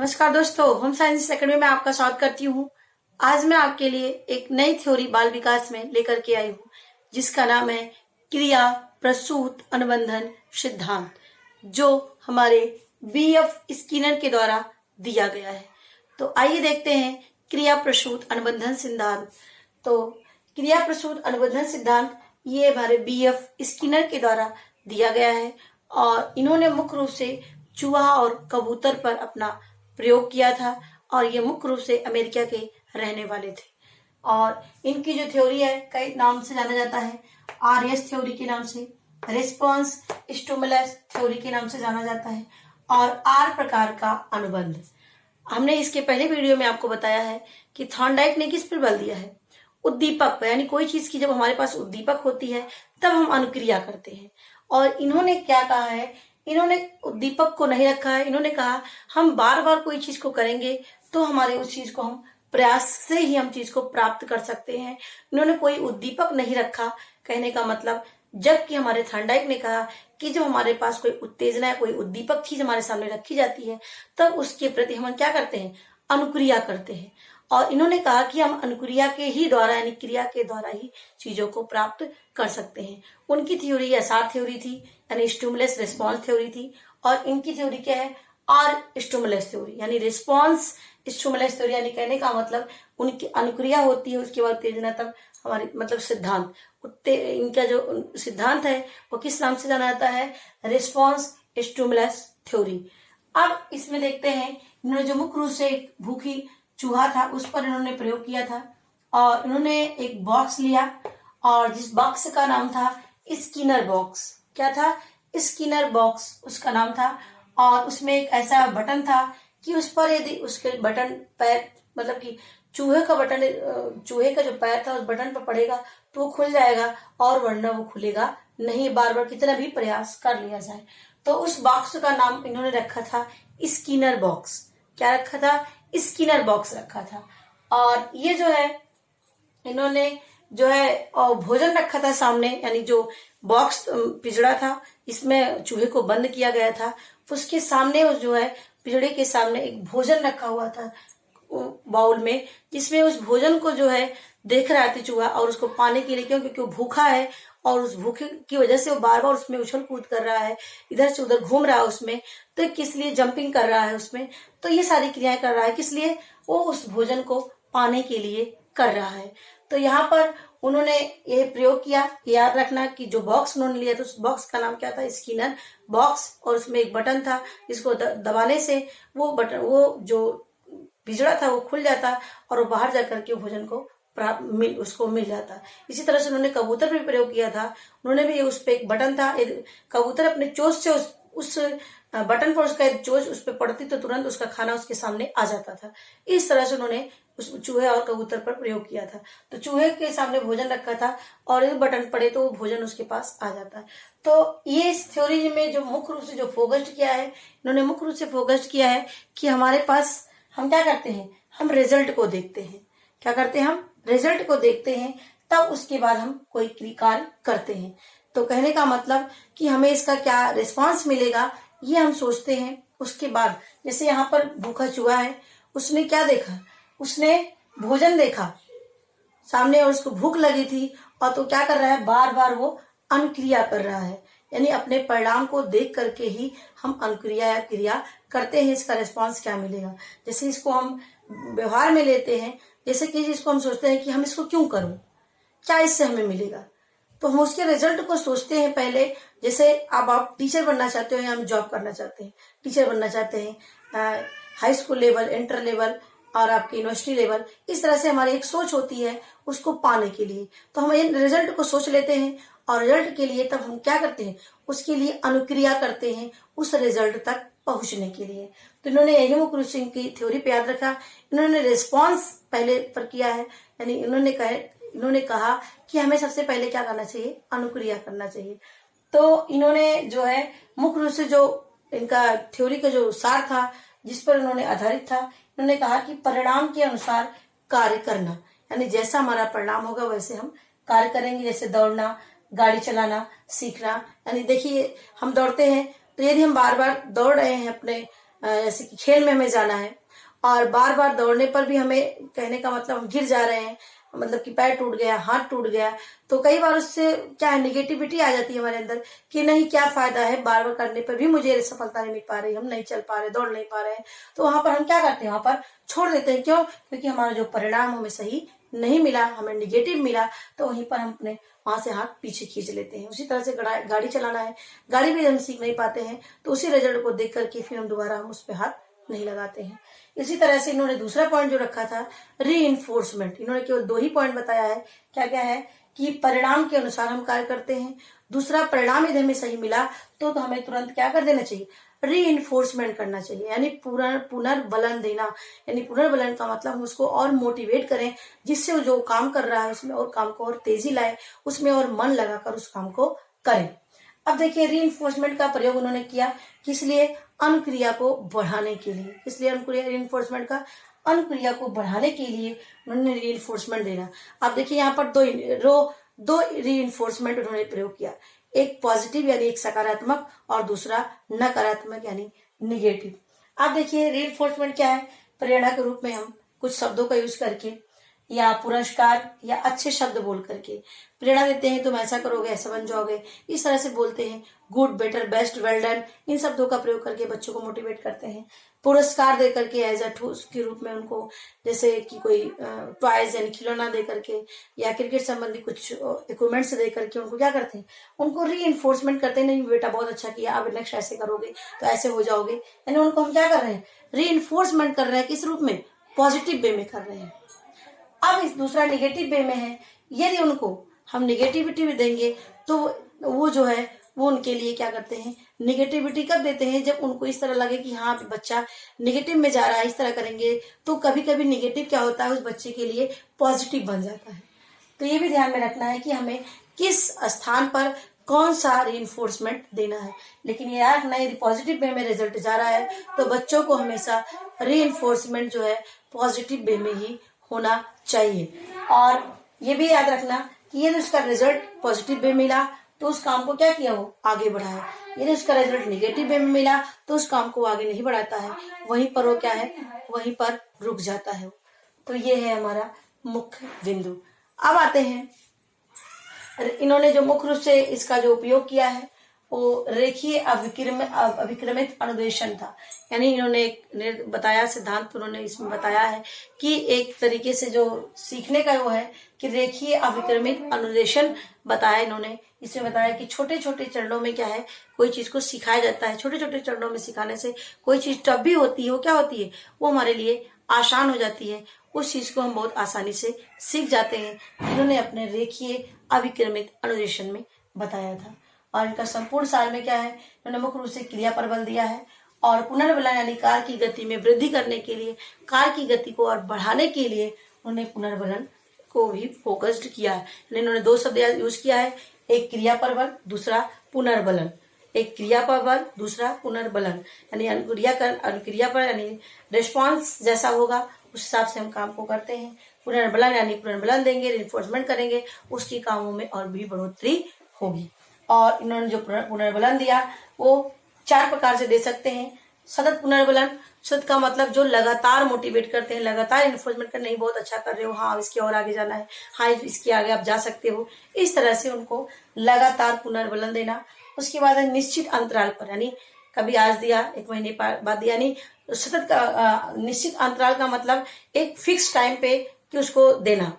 नमस्कार दोस्तों, home science academy में आपका स्वागत करती हूँ। आज मैं आपके लिए एक नई थ्योरी बाल विकास में लेकर के आई हूँ, जिसका नाम है क्रिया प्रसूत अनुबंधन सिद्धांत, जो हमारे बीएफ स्किनर के द्वारा दिया गया है। तो आइए देखते हैं क्रिया प्रसूत अनुबंधन सिद्धांत। तो क्रिया प्रसूत अनुबंधन सिद्धांत ये हमारे बीएफ स्किनर के द्वारा दिया गया है और इन्होंने मुख्य रूप से चूहा और कबूतर पर अपना प्रयोग किया था और ये मुख्य रूप से अमेरिका के रहने वाले थे। और इनकी जो थ्योरी है कई नाम से जाना जाता है। आरएस थ्योरी के नाम से, रिस्पॉन्स स्टिमुलस थ्योरी के नाम से जाना जाता है और आर प्रकार का अनुबंध। हमने इसके पहले वीडियो में आपको बताया है कि थॉर्नडाइक ने किस पर बल दिया है, उद्दीपक पर। यानी कोई चीज की जब हमारे पास उद्दीपक होती है तब हम अनुक्रिया करते हैं। और इन्होंने क्या कहा है, इन्होंने उद्दीपक को नहीं रखा है। इन्होंने कहा हम बार बार कोई चीज को करेंगे तो हमारे उस चीज को हम प्रयास से ही हम चीज को प्राप्त कर सकते हैं। इन्होंने कोई उद्दीपक नहीं रखा। कहने का मतलब, जबकि हमारे थॉर्नडाइक ने कहा कि जब हमारे पास कोई उत्तेजना या कोई उद्दीपक चीज हमारे सामने रखी जाती है तब उसके प्रति हम क्या करते हैं, अनुक्रिया करते हैं। और इन्होंने कहा कि हम अनुक्रिया के ही द्वारा यानी क्रिया के द्वारा ही चीजों को प्राप्त कर सकते हैं। उनकी थ्योरी एसआर थ्योरी थी, यानी स्टिमुलस रिस्पॉन्स थ्योरी थी। और इनकी थ्योरी क्या है, आर स्टिमुलस थ्योरी, यानी रिस्पॉन्स स्टिमुलस थ्योरी। यानी कहने का मतलब उनकी अनुक्रिया होती है, उसके बाद उत्तेजना, तब हमारी मतलब सिद्धांत इनका जो सिद्धांत है वो किस नाम से जाना जाता है, रिस्पॉन्स स्टिमुलस थ्योरी। अब इसमें देखते हैं, इन्होंने जो मुख्य रूप से एक भूखी चूहा था उस पर इन्होंने प्रयोग किया था। और इन्होंने एक बॉक्स लिया और जिस बॉक्स का नाम था स्किनर बॉक्स। क्या था, स्किनर बॉक्स उसका नाम था। और उसमें एक ऐसा बटन था कि उस पर यदि उसके बटन पैर मतलब कि चूहे का जो पैर था उस बटन पर पड़ेगा तो वो खुल जाएगा, और वरना वो खुलेगा नहीं, बार बार कितना भी प्रयास कर लिया जाए। तो उस बॉक्स का नाम इन्होंने रखा था स्किनर बॉक्स। क्या रखा था, स्किनर बॉक्स रखा था। और ये जो है इन्होंने जो है भोजन रखा था सामने, यानी जो बॉक्स पिंजड़ा था इसमें चूहे को बंद किया गया था, उसके सामने उस जो है पिंजड़े के सामने एक भोजन रखा हुआ था बाउल में, जिसमें उस भोजन को जो है देख रहा था चूहा और उसको पाने के लिए, क्योंकि वो भूखा है और उस भूखे की वजह से वो बार बार उसमें उछल कूद कर रहा है, इधर से उधर घूम रहा है उसमें, तो किस लिए जंपिंग कर रहा है उसमें, तो ये सारी क्रियाएं कर रहा है, किस लिए, वो उस भोजन को पाने के लिए कर रहा है। तो यहाँ पर उन्होंने ये प्रयोग किया। याद रखना कि जो बॉक्स उन्होंने लिया था उस बॉक्स का नाम क्या था, स्किनर बॉक्स। और उसमें एक बटन था जिसको दबाने से वो जो पिंजड़ा था वो खुल जाता और वो बाहर जाकर के भोजन को उसको मिल जाता। इसी तरह से उन्होंने कबूतर पर प्रयोग किया था। उन्होंने भी उस पर एक बटन था, कबूतर अपने चोंच से उस बटन पर उसका चोंच उस पर पड़ती तो तुरंत उसका खाना उसके सामने आ जाता था। इस तरह से उन्होंने उस चूहे और कबूतर पर प्रयोग किया था। तो चूहे के सामने भोजन रखा था और एक बटन पड़े तो वो भोजन उसके पास आ जाता है। तो ये इस थ्योरी में जो मुख्य रूप से जो फोकस्ड किया है, इन्होंने मुख्य रूप से फोकस्ड किया है कि हमारे पास हम क्या करते हैं, हम रिजल्ट को देखते हैं। क्या करते हैं, हम रिजल्ट को देखते हैं, तब उसके बाद हम कोई कार्य करते हैं। तो कहने का मतलब कि हमें इसका क्या रिस्पांस मिलेगा ये हम सोचते हैं। उसके बाद जैसे यहाँ पर भूखा चूहा है, उसने क्या देखा, उसने भोजन देखा सामने और उसको भूख लगी थी, और तो क्या कर रहा है, बार बार वो अनुक्रिया कर रहा है। यानी अपने परिणाम को देख करके ही हम अनुक्रिया या क्रिया करते हैं, इसका रिस्पांस क्या मिलेगा। जैसे इसको हम व्यवहार में लेते हैं, जैसे कि इसको हम सोचते हैं कि हम इसको क्यों करूं, क्या इससे हमें मिलेगा, तो हम उसके रिजल्ट को सोचते हैं पहले। जैसे अब आप टीचर बनना चाहते हो या हम जॉब करना चाहते हैं, टीचर बनना चाहते हैं, high school level, inter level और आपके यूनिवर्सिटी लेवल, इस तरह से हमारी एक सोच होती है उसको पाने के लिए। तो हम रिजल्ट को सोच लेते हैं और रिजल्ट के लिए तब हम क्या करते हैं, उसके लिए अनुक्रिया करते हैं उस रिजल्ट तक पहुंचने के लिए। तो इन्होंने यही मुख्य रूप से इनकी थ्योरी पे याद रखा। इन्होंने रिस्पॉन्स पहले पर किया है, यानी इन्होंने कहा कि हमें सबसे पहले क्या करना चाहिए, अनुक्रिया करना चाहिए। तो इन्होंने जो है मुख्य रूप से जो इनका थ्योरी का जो सार था जिस पर उन्होंने आधारित था, इन्होंने कहा कि परिणाम के अनुसार कार्य करना, यानी जैसा हमारा परिणाम होगा वैसे हम कार्य करेंगे। जैसे दौड़ना, गाड़ी चलाना सीखना, यानी देखिए हम दौड़ते हैं तो यदि हम बार बार दौड़ रहे हैं अपने जैसे कि खेल में हमें जाना है और बार बार दौड़ने पर भी हमें, कहने का मतलब हम गिर जा रहे हैं, मतलब कि पैर टूट गया, हाथ टूट गया, तो कई बार उससे क्या है, निगेटिविटी आ जाती है हमारे अंदर कि नहीं, क्या फायदा है, बार बार करने पर भी मुझे सफलता नहीं मिल पा रही, हम नहीं चल पा रहे, दौड़ नहीं पा रहे हैं। तो वहां पर हम क्या करते हैं, वहां पर छोड़ देते हैं। क्यों? क्योंकि हमारा जो परिणाम हमें सही नहीं मिला, हमें निगेटिव मिला, तो वहीं पर हम अपने वहां से हाथ पीछे खींच लेते हैं। उसी तरह से गाड़ी चलाना है, गाड़ी भी हम सीख नहीं पाते हैं, तो उसी रिजल्ट को देख करके फिर हम दोबारा हम उस पर हाथ नहीं लगाते हैं। इसी तरह से इन्होंने दूसरा पॉइंट जो रखा था, री इन्होंने केवल 2 ही पॉइंट बताया है। क्या क्या है कि परिणाम के अनुसार हम कार्य करते हैं। दूसरा, परिणाम यदि हमें सही मिला तो हमें तुरंत क्या कर देना चाहिए, री करना चाहिए, यानी पुनर्बलन देना। यानी पुनर्बलन का मतलब हम उसको और मोटिवेट करें, जिससे वो जो काम कर रहा है उसमें और काम को और तेजी लाए, उसमें और मन लगाकर उस काम को करें। अब देखिए, री का प्रयोग उन्होंने किया किस लिए, अनुक्रिया को बढ़ाने के लिए। इसलिए री का अनुक्रिया को बढ़ाने के लिए उन्होंने री देना। अब देखिए यहाँ पर दो री उन्होंने प्रयोग किया, एक पॉजिटिव यानी एक सकारात्मक और दूसरा नकारात्मक यानी निगेटिव। अब देखिए, री क्या है, प्रेरणा के रूप में हम कुछ शब्दों का यूज करके या पुरस्कार या अच्छे शब्द बोल करके प्रेरणा देते हैं, तुम ऐसा करोगे, ऐसा बन जाओगे, इस तरह से बोलते हैं। Good, better, best, well done, इन शब्दों का प्रयोग करके बच्चों को मोटिवेट करते हैं। पुरस्कार दे करके एज अ ठोस के रूप में उनको, जैसे कि कोई टॉयज यानी खिलौना दे करके या क्रिकेट संबंधी कुछ इक्विपमेंट्स दे करके उनको क्या करते हैं, उनको री करते हैं। नहीं बेटा, बहुत अच्छा किया, अब नेक्स्ट ऐसे करोगे तो ऐसे हो जाओगे। यानी उनको हम क्या कर रहे हैं, री कर रहे हैं। किस रूप में, पॉजिटिव वे में कर रहे हैं। अब इस दूसरा निगेटिव वे में है, यदि उनको हम निगेटिविटी भी देंगे तो वो जो है वो उनके लिए क्या करते हैं, निगेटिविटी कब देते हैं, जब उनको इस तरह लगे कि हाँ बच्चा निगेटिव में जा रहा है, इस तरह करेंगे तो कभी कभी निगेटिव क्या होता है, उस बच्चे के लिए पॉजिटिव बन जाता है। तो ये भी ध्यान में रखना है कि हमें किस स्थान पर कौन सा रीइंफोर्समेंट देना है। लेकिन ये याद रखना है, यदि पॉजिटिव वे में रिजल्ट जा रहा है तो बच्चों को हमेशा रीइंफोर्समेंट जो है पॉजिटिव वे में ही होना चाहिए। और ये भी याद रखना कि यदि उसका रिजल्ट पॉजिटिव वे मिला तो उस काम को क्या किया, वो आगे बढ़ाया। यदि उसका रिजल्ट निगेटिव वे में मिला तो उस काम को आगे नहीं बढ़ाता है, वहीं पर वो क्या है, वहीं पर रुक जाता है। तो ये है हमारा मुख्य बिंदु। अब आते हैं, इन्होंने जो मुख्य रूप से इसका जो उपयोग किया है वो रेखीय अभिक्रमित अनुदेशन था। यानी इन्होंने बताया, सिद्धांत उन्होंने इसमें बताया है कि एक तरीके से जो सीखने का वो है कि रेखीय अभिक्रमित अनुदेशन बताया इन्होंने। इसमें बताया कि छोटे छोटे चरणों में क्या है, कोई चीज को सिखाया जाता है। छोटे छोटे चरणों में सिखाने से कोई चीज टफ भी होती है, वो क्या होती है, वो हमारे लिए आसान हो जाती है। उस चीज को हम बहुत आसानी से सीख जाते हैं। इन्होंने अपने रेखीय अभिक्रमित अनुदेशन में बताया था। और इनका संपूर्ण सार में क्या है, इन्होंने मुख्य रूप से क्रिया पर बल दिया है और पुनर्बलन यानी कार की गति में वृद्धि करने के लिए, कार की गति को और बढ़ाने के लिए उन्होंने पुनर्बलन को भी फोकस्ड किया है। इन्होंने 2 शब्द यूज किया है, एक क्रिया पर बल, दूसरा पुनर्बलन। एक क्रिया पर बल, दूसरा पुनर्बलन। यानी अनुक्रिया पर यानी रिस्पॉन्स जैसा होगा उस हिसाब से हम काम को करते हैं। पुनर्बलन यानी पुनर्बलन देंगे, रिइंफोर्समेंट करेंगे, उसकी कामों में और भी बढ़ोतरी होगी। और इन्होंने जो पुनर्बलन दिया वो 4 प्रकार से दे सकते हैं। सतत पुनर्बलन, सतत का मतलब जो लगातार मोटिवेट करते हैं, लगातार इन्फोर्समेंट करते, नहीं बहुत अच्छा कर रहे हो, हाँ इसके और आगे जाना है, हाँ इसके आगे आप जा सकते हो, इस तरह से उनको लगातार पुनर्बलन देना। उसके बाद निश्चित अंतराल पर, यानी कभी आज दिया, 1 महीने बाद दिया, यानी सतत का निश्चित अंतराल का मतलब एक फिक्स टाइम पे कि उसको देना,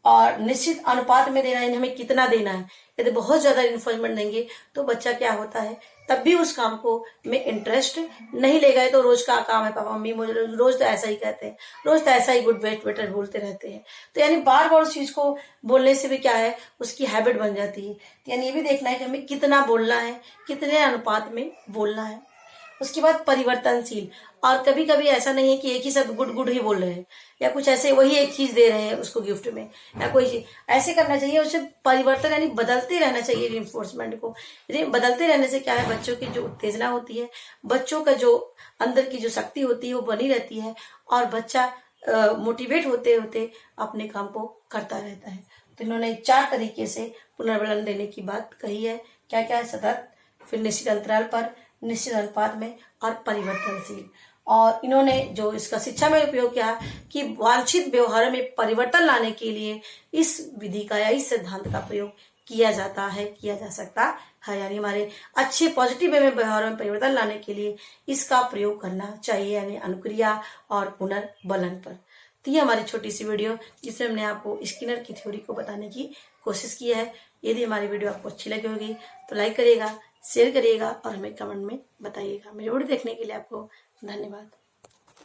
और निश्चित अनुपात में देना, यानी हमें कितना देना है। यदि बहुत ज्यादा इन्फोर्समेंट देंगे तो बच्चा क्या होता है, तब भी उस काम को में इंटरेस्ट नहीं ले गए तो रोज का काम है, पापा मम्मी मुझे रोज तो ऐसा ही कहते हैं, रोज तो ऐसा ही गुड बेस्ट बेटर बोलते रहते हैं। तो यानी बार बार उस चीज को बोलने से भी क्या है, उसकी हैबिट बन जाती है। तो यानी ये भी देखना है कि हमें कितना बोलना है, कितने अनुपात में बोलना है। उसके बाद परिवर्तनशील, और कभी कभी ऐसा नहीं है कि एक ही शब्द गुड गुड ही बोल रहे हैं या कुछ ऐसे वही एक चीज दे रहे हैं उसको गिफ्ट में या कोई चीज, ऐसे करना चाहिए। उसे परिवर्तन यानी बदलते रहना चाहिए। रिइंफोर्समेंट को बदलते रहने से क्या है, बच्चों की जो उत्तेजना होती है, बच्चों का जो अंदर की जो शक्ति होती है वो बनी रहती है और बच्चा मोटिवेट होते होते अपने काम को करता रहता है। तो इन्होंने 4 तरीके से पुनर्बलन देने की बात कही है। क्या क्या है, सतत, फिर निश्चित अंतराल पर, निश्चित अनुपात में और परिवर्तनशील। और इन्होंने जो इसका शिक्षा में उपयोग किया कि वांछित व्यवहार में परिवर्तन लाने के लिए इस विधि का या इस सिद्धांत का प्रयोग किया जाता है, किया जा सकता है। यानी हमारे अच्छे पॉजिटिव वे में व्यवहार में परिवर्तन लाने के लिए इसका प्रयोग करना चाहिए, यानी अनुक्रिया और पुनर्बलन पर। तो ये हमारी छोटी सी वीडियो जिसमें हमने आपको स्किनर की थ्योरी को बताने की कोशिश की है। यदि हमारी वीडियो आपको अच्छी लगी होगी तो लाइक करिएगा, शेयर करिएगा और हमें कमेंट में बताइएगा। मेरी वीडियो देखने के लिए आपको धन्यवाद।